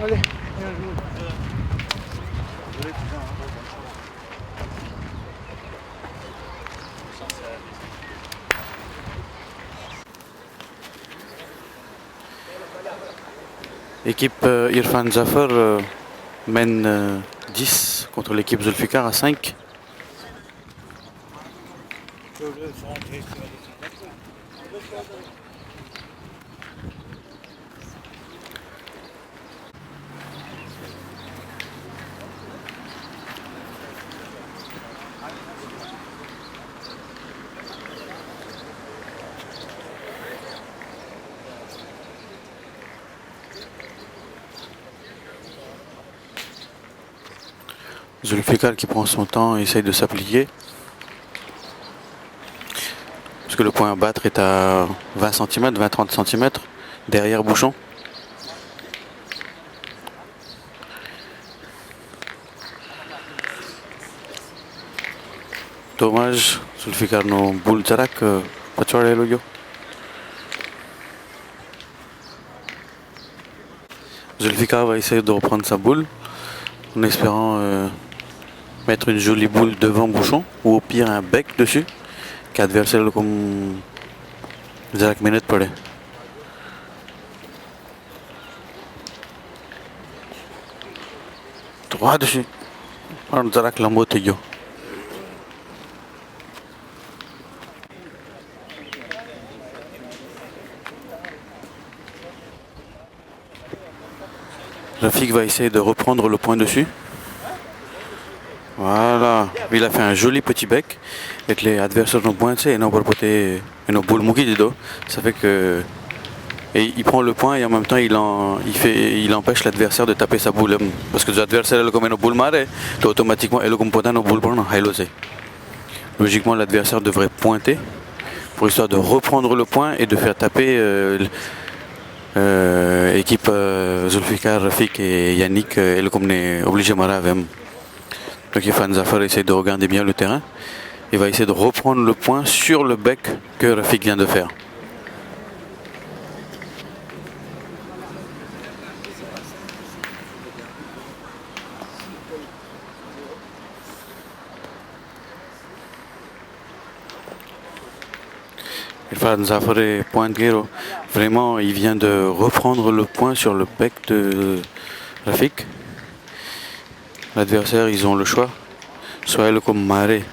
Allez, bien joué. Équipe Irfan Zafar mène 10 contre l'équipe Zulfikar à 5. Zulfikar qui prend son temps et essaye de s'appliquer. Parce que le point à battre est à 20 cm, 20-30 cm derrière Bouchon. Dommage, Zulfikar no boule jarak pachwade loyo. Zulfikar va essayer de reprendre sa boule en espérant mettre une jolie boule devant Bouchon ou au pire un bec dessus qu'adversaire comme jarak minute pade. Droit dessus और jarak lambo થઈ ગયો. Rafik va essayer de reprendre le point dessus. Voilà, il a fait un joli petit bec avec les adversaires ont pointé et non pour poter et nos boules mouki dido. Ça fait que et il prend le point et en même temps il empêche l'adversaire de taper sa boule parce que l'adversaire comme nos boules mare automatiquement elle comme poter nos boules pour logiquement l'adversaire devrait pointer pour histoire de reprendre le point et de faire taper équipe Zulfikar, Rafik et Yannick elle comme est obligé mara avec. Donc Irfan Zafar essaie de regarder bien le terrain et va essayer de reprendre le point sur le bec que Rafik vient de faire. Irfan Zafar est point de guerre. Vraiment, il vient de reprendre le point sur le bec de Rafik. L'adversaire, ils ont le choix, soit le comme marée,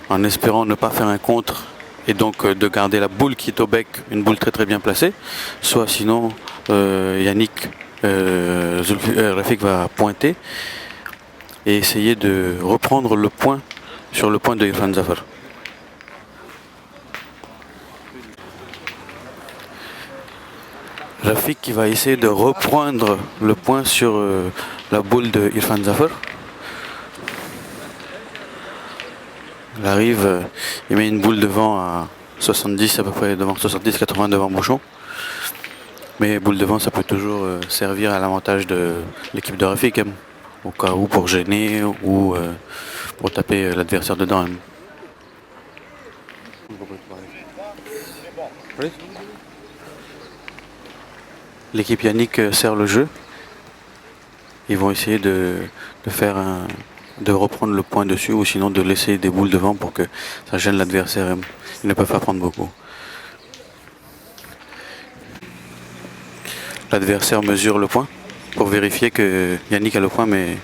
en espérant ne pas faire un contre et donc de garder la boule qui est au bec, une boule très très bien placée, soit sinon Yannick Rafik va pointer et essayer de reprendre le point sur le point de Irfan Zafar. Rafik qui va essayer de reprendre le point sur la boule de Irfan Zafar. Il arrive, il met une boule devant à 70 à peu près, devant 70-80 devant Bouchon. Mais boule devant, ça peut toujours servir à l'avantage de l'équipe de Rafik, hein, au cas où pour gêner ou pour taper l'adversaire dedans. Hein. L'équipe Yannick sert le jeu. Ils vont essayer de reprendre le point dessus ou sinon de laisser des boules devant pour que ça gêne l'adversaire. Ils ne peuvent pas prendre beaucoup. L'adversaire mesure le point pour vérifier que Yannick a le point, mais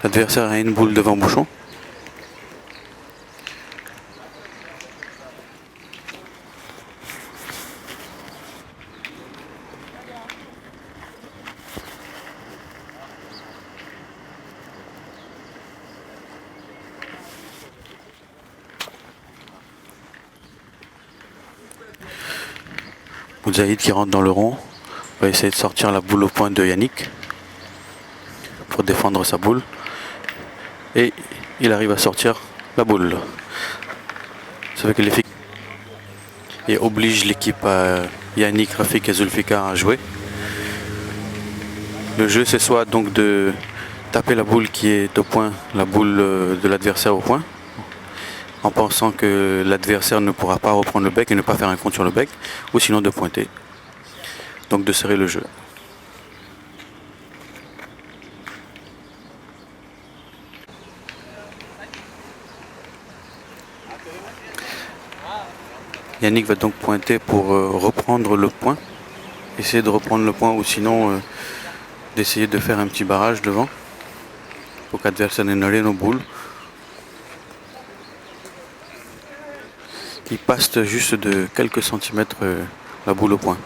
l'adversaire a une boule devant bouchon. Moudjahid qui rentre dans le rond va essayer de sortir la boule au point de Yannick pour défendre sa boule. Et il arrive à sortir la boule. Ça fait que l'effet et oblige l'équipe Yannick, Rafik et Zulfikar à jouer. Le jeu c'est soit donc de taper la boule qui est au point, la boule de l'adversaire au point, en pensant que l'adversaire ne pourra pas reprendre le bec et ne pas faire un compte sur le bec, ou sinon de pointer. Donc de serrer le jeu. Yannick va donc pointer pour reprendre le point, essayer de reprendre le point ou sinon d'essayer de faire un petit barrage devant pour qu'adversaire n'ait rien aux boules. Il passe juste de quelques centimètres la boule au point.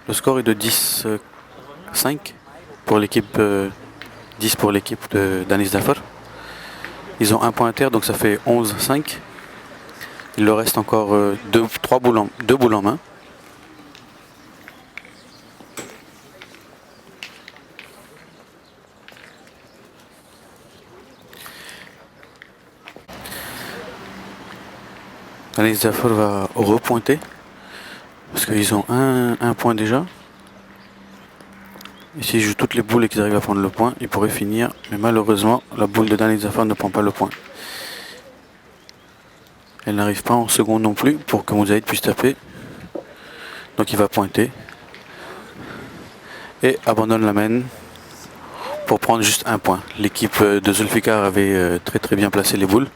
Le score est de 10-5 pour l'équipe 10 pour l'équipe d'Anis Zafar. Ils ont un point inter, donc ça fait 11-5. Il leur reste encore deux boules en main. Anis Zafar va repointer parce qu'ils ont un point déjà. Et s'ils jouent toutes les boules et qu'ils arrivent à prendre le point, ils pourraient finir. Mais malheureusement, la boule de Anis Zafar ne prend pas le point. Elle n'arrive pas en seconde non plus pour que Moudjahid puisse taper. Donc il va pointer. Et abandonne la main pour prendre juste un point. L'équipe de Zulfikar avait très bien placé les boules,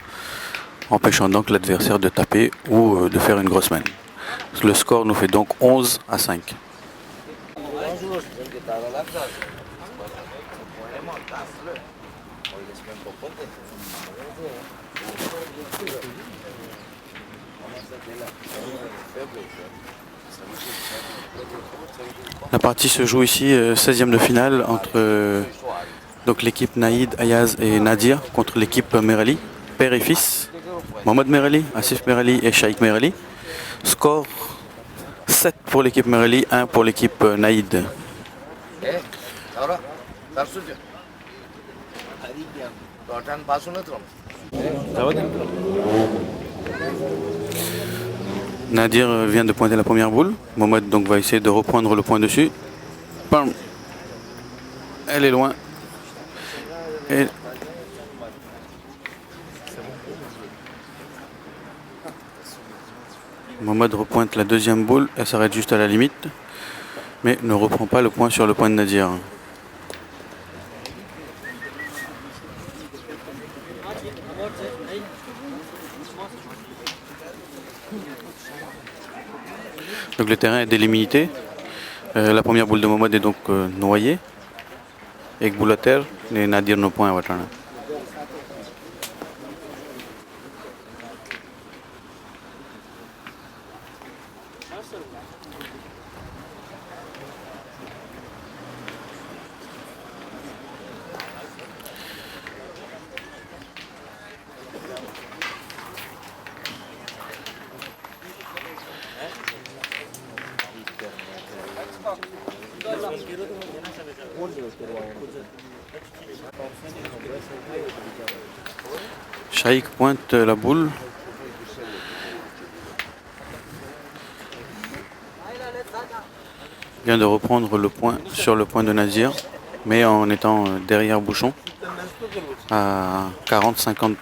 empêchant donc l'adversaire de taper ou de faire une grosse main. Le score nous fait donc 11-5. La partie se joue ici, 16e de finale, entre donc l'équipe Naïd, Ayaz et Nadir contre l'équipe Merali, père et fils, Mohamed Merali, Asif Merali et Shaikh Merali. Score 7 pour l'équipe Merali, 1 pour l'équipe Naïd. Nadir vient de pointer la première boule. Mohamed donc va essayer de reprendre le point dessus. Bam. Elle est loin. Et Mohamed repointe la deuxième boule. Elle s'arrête juste à la limite. Mais ne reprend pas le point sur le point de Nadir. Donc le terrain est délimité. La première boule de Mohamed est donc noyée. Ek boule à terre, et Nadir no point à Watana. Shaikh pointe la boule. Vient de reprendre le point sur le point de Nadir, mais en étant derrière Bouchon, à 40-50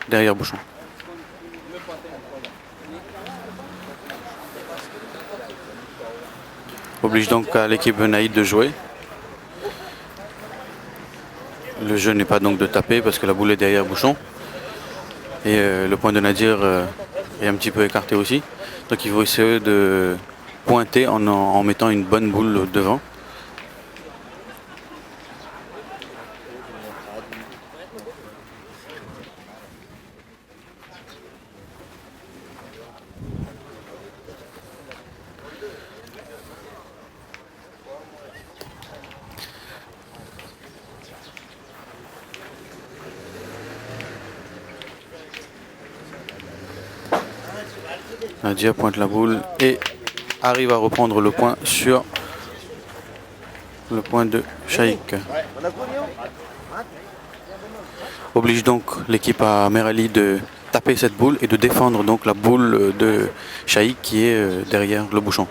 derrière Bouchon. Oblige donc à l'équipe Naïd de jouer. Le jeu n'est pas donc de taper parce que la boule est derrière Bouchon. Et le point de Nadir est un petit peu écarté aussi. Donc il faut essayer de pointer en mettant une bonne boule devant. Nadia pointe la boule et arrive à reprendre le point sur le point de Shaikh. Oblige donc l'équipe à Merali de taper cette boule et de défendre donc la boule de Shaikh qui est derrière le Bouchon.